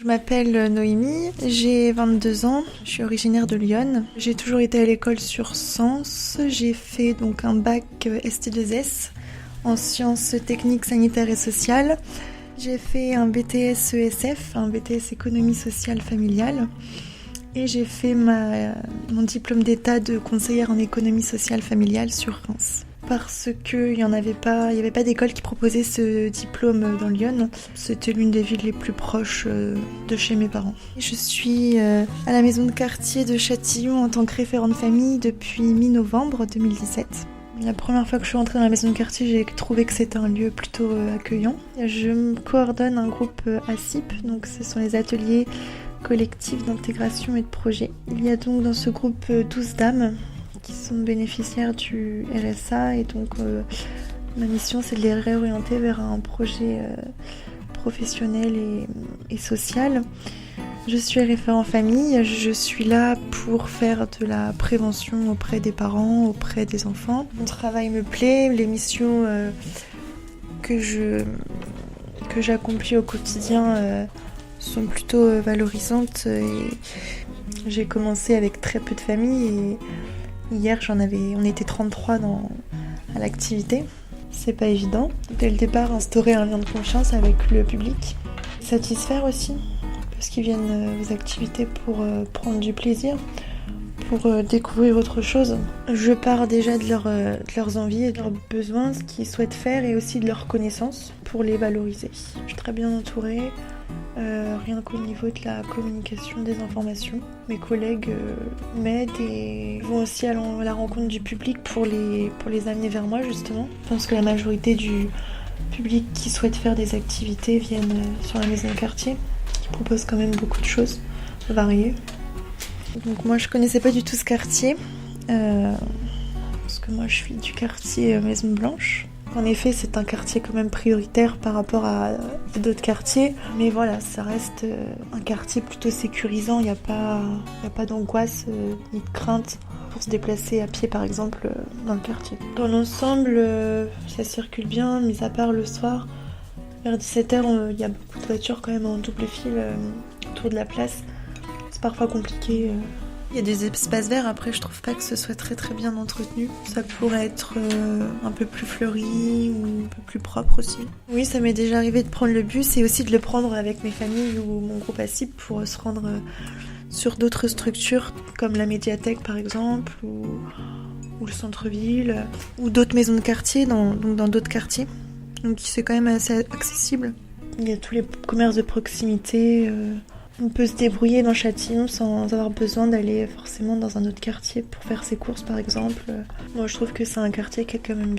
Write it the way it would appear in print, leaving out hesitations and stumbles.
Je m'appelle Noémie, j'ai 22 ans, je suis originaire de Lyon. J'ai toujours été à l'école sur Sens. J'ai fait donc un bac ST2S en sciences techniques, sanitaires et sociales. J'ai fait un BTS ESF, un BTS économie sociale familiale. Et j'ai fait mon diplôme d'état de conseillère en économie sociale familiale sur Reims. Parce qu'il n'y avait pas d'école qui proposait ce diplôme dans Lyon. C'était l'une des villes les plus proches de chez mes parents. Je suis à la maison de quartier de Châtillon en tant que référente famille depuis mi-novembre 2017. La première fois que je suis rentrée dans la maison de quartier, j'ai trouvé que c'était un lieu plutôt accueillant. Je coordonne un groupe ACIP, donc ce sont les ateliers collectifs d'intégration et de projet. Il y a donc dans ce groupe 12 dames qui sont bénéficiaires du RSA et donc ma mission c'est de les réorienter vers un projet professionnel et social. Je suis référent famille, je suis là pour faire de la prévention auprès des parents, auprès des enfants. Mon travail me plaît, les missions que j'accomplis au quotidien sont plutôt valorisantes. Et j'ai commencé avec très peu de familles et hier on était 33 à l'activité. C'est pas évident. Dès le départ, instaurer un lien de confiance avec le public. Satisfaire aussi, parce qu'ils viennent aux activités pour prendre du plaisir, pour découvrir autre chose. Je pars déjà de leurs envies et de leurs besoins, ce qu'ils souhaitent faire et aussi de leurs connaissances pour les valoriser. Je suis très bien entourée. Rien qu'au niveau de la communication des informations. Mes collègues m'aident et vont aussi à la rencontre du public pour les amener vers moi justement. Je pense que la majorité du public qui souhaite faire des activités viennent sur la maison de quartier, qui propose quand même beaucoup de choses variées. Donc moi je connaissais pas du tout ce quartier, parce que moi je suis du quartier Maison Blanche. En effet, c'est un quartier quand même prioritaire par rapport à d'autres quartiers. Mais voilà, ça reste un quartier plutôt sécurisant. Il n'y a pas d'angoisse ni de crainte pour se déplacer à pied, par exemple, dans le quartier. Dans l'ensemble, ça circule bien, mis à part le soir. Vers 17h, il y a beaucoup de voitures quand même en double fil autour de la place. C'est parfois compliqué. Il y a des espaces verts, après je trouve pas que ce soit très très bien entretenu. Ça pourrait être un peu plus fleuri ou un peu plus propre aussi. Oui, ça m'est déjà arrivé de prendre le bus et aussi de le prendre avec mes familles ou mon groupe ACIP pour se rendre sur d'autres structures comme la médiathèque par exemple ou le centre-ville ou d'autres maisons de quartier dans d'autres quartiers. Donc c'est quand même assez accessible. Il y a tous les commerces de proximité. On peut se débrouiller dans Châtillon sans avoir besoin d'aller forcément dans un autre quartier pour faire ses courses par exemple. Moi je trouve que c'est un quartier qui est quand même